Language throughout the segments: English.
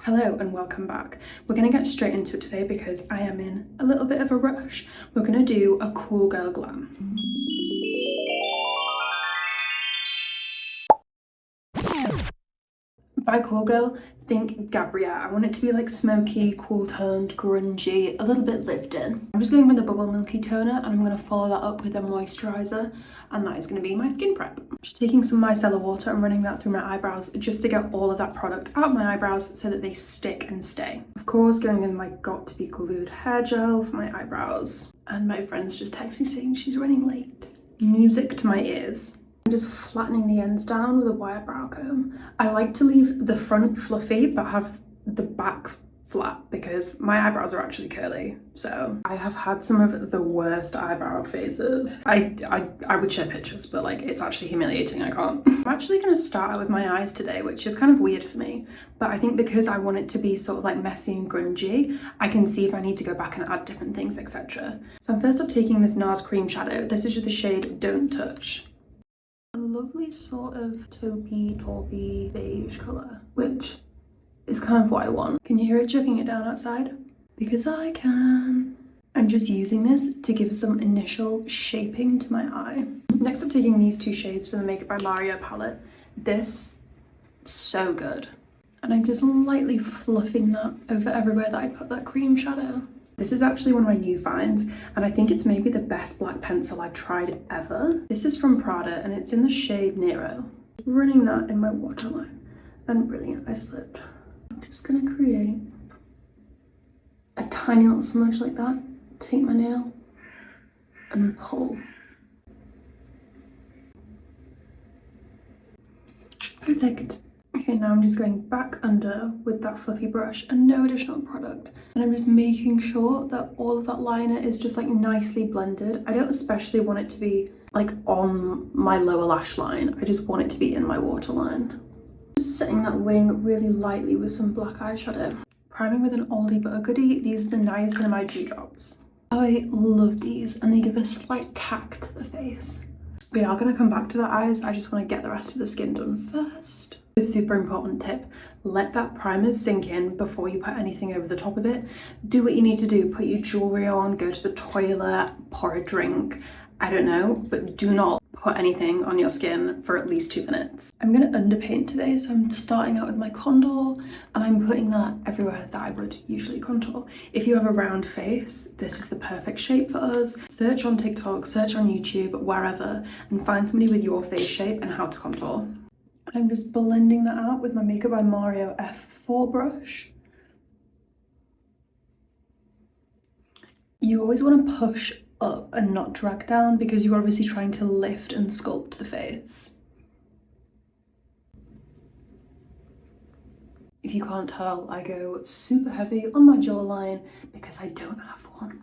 Hello and welcome back. We're going to get straight into it today because I am in a little bit of a rush. We're going to do a cool girl glam. By cool girl, think Gabrielle. I want it to be like smoky, cool toned, grungy, a little bit lived in. I'm just going with a bubble milky toner and I'm going to follow that up with a moisturiser, and that is going to be my skin prep. Just taking some micellar water and running that through my eyebrows just to get all of that product out of my eyebrows so that they stick and stay. Of course, going in my got to be glued hair gel for my eyebrows. And my friend's just texted me saying she's running late. Music to my ears. I'm just flattening the ends down with a wire brow comb. I like to leave the front fluffy but have the back flat because my eyebrows are actually curly. So I have had some of the worst eyebrow phases. I would share pictures, but like it's actually humiliating. I can't. I'm actually going to start out with my eyes today, which is kind of weird for me, but I think because I want it to be sort of like messy and grungy, I can see if I need to go back and add different things, etc. So I'm first up taking this NARS cream shadow. This is just the shade Don't Touch. A lovely sort of taupey beige colour, which is kind of what I want. Can you hear it chucking it down outside? Because I can. I'm just using this to give some initial shaping to my eye. Next I'm taking these two shades from the Make It by Mario palette. This, so good. And I'm just lightly fluffing that over everywhere that I put that cream shadow. This is actually one of my new finds, and I think it's maybe the best black pencil I've tried ever. This is from Prada and it's in the shade Nero. Running that in my waterline, and brilliant, I slipped. I'm just gonna create a tiny little smudge like that, take my nail and pull. Perfect. Okay, now I'm just going back under with that fluffy brush and no additional product. And I'm just making sure that all of that liner is just like nicely blended. I don't especially want it to be like on my lower lash line. I just want it to be in my waterline. Just setting that wing really lightly with some black eyeshadow. Priming with an oldie but a goodie. These are the niacinamide dewdrops. I love these and they give a slight cack to the face. We are going to come back to the eyes. I just want to get the rest of the skin done first. A super important tip, let that primer sink in before you put anything over the top of it. Do what you need to do, put your jewellery on, go to the toilet, pour a drink, I don't know, but do not put anything on your skin for at least 2 minutes. I'm going to underpaint today, so I'm starting out with my contour and I'm putting that everywhere that I would usually contour. If you have a round face, this is the perfect shape for us. Search on TikTok, search on YouTube, wherever, and find somebody with your face shape and how to contour. I'm just blending that out with my Make It by Mario F4 brush. You always want to push up and not drag down because you're obviously trying to lift and sculpt the face. If you can't tell, I go super heavy on my jawline because I don't have one.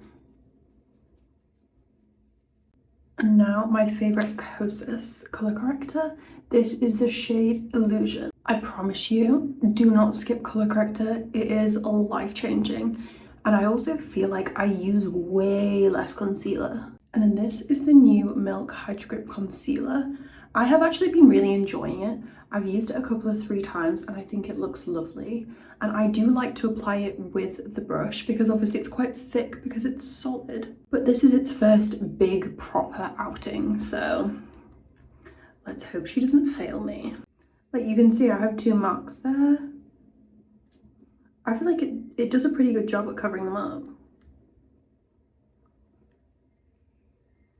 And now my favourite Kosas colour corrector. This is the shade Illusion. I promise you, do not skip colour corrector. It is life-changing. And I also feel like I use way less concealer. And then this is the new Milk Hydro Grip Concealer. I have actually been really enjoying it. I've used it a couple of 3 times and I think it looks lovely. And I do like to apply it with the brush because obviously it's quite thick because it's solid. But this is its first big proper outing, so let's hope she doesn't fail me. Like you can see I have 2 marks there. I feel like it does a pretty good job at covering them up.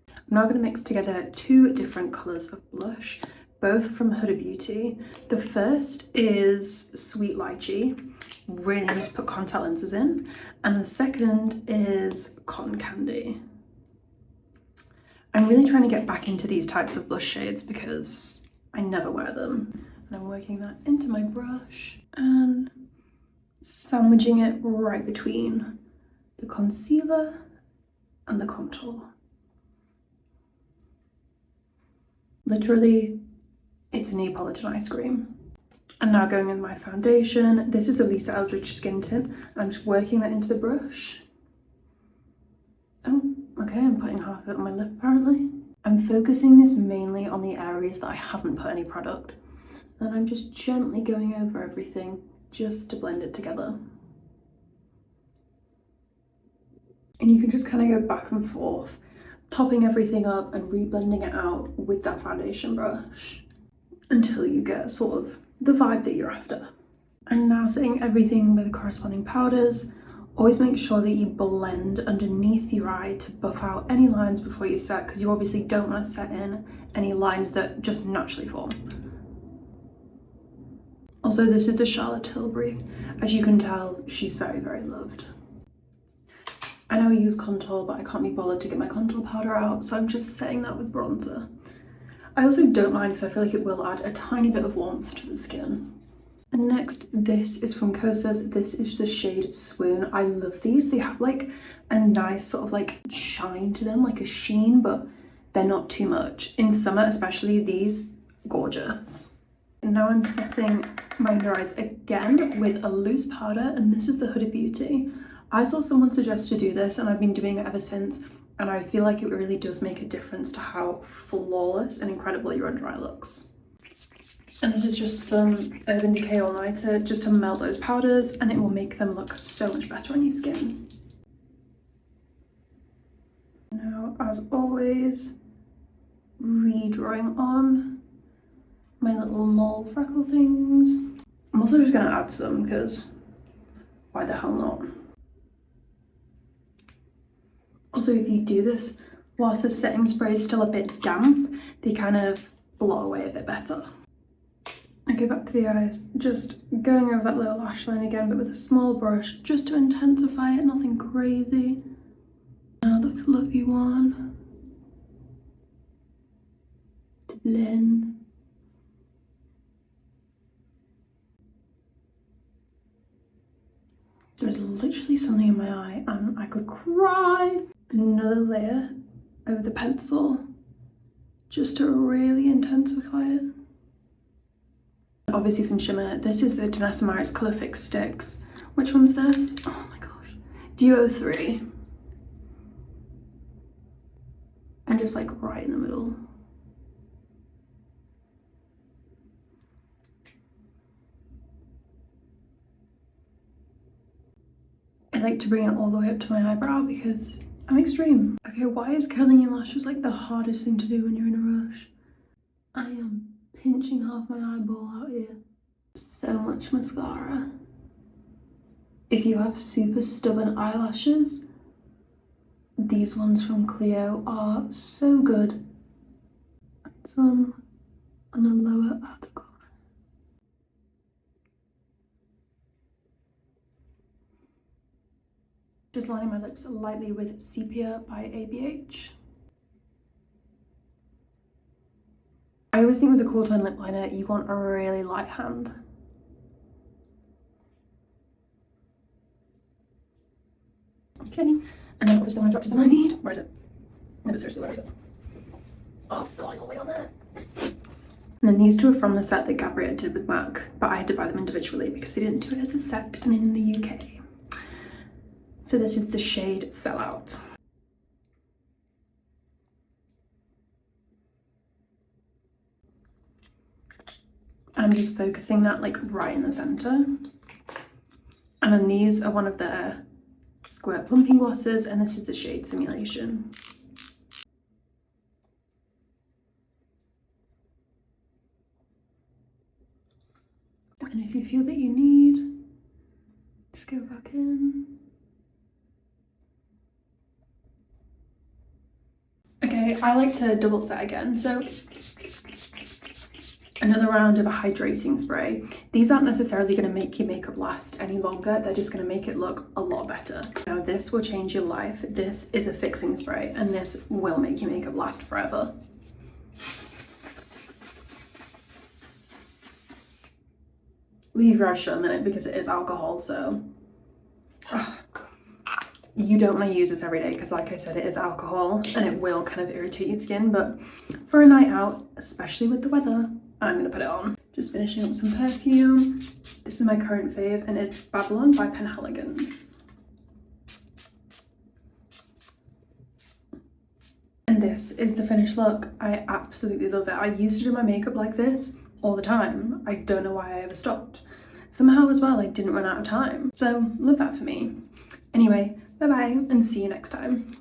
I'm now going to mix together 2 different colours of blush, both from Huda Beauty. The first is Sweet Lychee, really need to put contact lenses in, and the second is Cotton Candy. I'm really trying to get back into these types of blush shades because I never wear them. And I'm working that into my brush and sandwiching it right between the concealer and the contour. Literally, it's a Neapolitan ice cream. And now going in my foundation. This is the Lisa Eldridge Skin Tint, and I'm just working that into the brush. Oh, okay, I'm putting half of it on my lip apparently. I'm focusing this mainly on the areas that I haven't put any product. And I'm just gently going over everything just to blend it together. And you can just kind of go back and forth, topping everything up and re-blending it out with that foundation brush until you get sort of the vibe that you're after. And now setting everything with the corresponding powders, always make sure that you blend underneath your eye to buff out any lines before you set, because you obviously don't want to set in any lines that just naturally form. Also, this is the Charlotte Tilbury. As you can tell, she's very, very loved. I know I use contour, but I can't be bothered to get my contour powder out, so I'm just setting that with bronzer. I also don't mind because I feel like it will add a tiny bit of warmth to the skin. And next, this is from Kosas. This is the shade Swoon. I love these. They have like a nice sort of like shine to them, like a sheen, but they're not too much. In summer especially, these, gorgeous. And now I'm setting my under eyes again with a loose powder, and this is the Huda Beauty. I saw someone suggest to do this and I've been doing it ever since, and I feel like it really does make a difference to how flawless and incredible your under eye looks. And this is just some Urban Decay All-Nighter just to melt those powders, and it will make them look so much better on your skin. Now, as always, redrawing on my little mole freckle things. I'm also just going to add some because why the hell not? Also, if you do this whilst the setting spray is still a bit damp, they kind of blot away a bit better. Okay, back to the eyes. Just going over that little lash line again, but with a small brush, just to intensify it, nothing crazy. Now the fluffy one. To blend. There's literally something in my eye and I could cry. Another layer over the pencil, just to really intensify it. Obviously some shimmer. This is the niacinamide Colour Fix Sticks. Which one's this? Oh my gosh. Duo 3. And just like right in the middle. I like to bring it all the way up to my eyebrow because I'm extreme. Okay, why is curling your lashes like the hardest thing to do when you're in a rush? I am pinching half my eyeball out here. So much mascara. If you have super stubborn eyelashes, these ones from Clio are so good. Some on the lower outer corner. Just lining my lips lightly with Sepia by ABH. I always think with a cool tone lip liner, you want a really light hand. Okay, and then obviously my drops that I need. Where is it? No, seriously, where is it? Oh god, it's all the way on there. And then these two are from the set that Gabrielle did with MAC, but I had to buy them individually because they didn't do it as a set in the UK. So this is the shade Sellout. I'm just focusing that like right in the center. And then these are one of their square plumping glosses, and this is the shade Simulation. And if you feel that you need, just go back in. Okay, I like to double set again, so another round of a hydrating spray. These aren't necessarily going to make your makeup last any longer, they're just going to make it look a lot better. Now this will change your life. This is a fixing spray and this will make your makeup last forever. Leave your eyes shut a minute because it is alcohol, so you don't want to use this every day because like I said, it is alcohol and it will kind of irritate your skin, but for a night out, especially with the weather, I'm going to put it on. Just finishing up with some perfume. This is my current fave and it's Babylon by Penhaligon's. And this is the finished look. I absolutely love it. I used to do my makeup like this all the time. I don't know why I ever stopped. somehow as well I didn't run out of time. So love that for me. Anyway, bye bye and see you next time.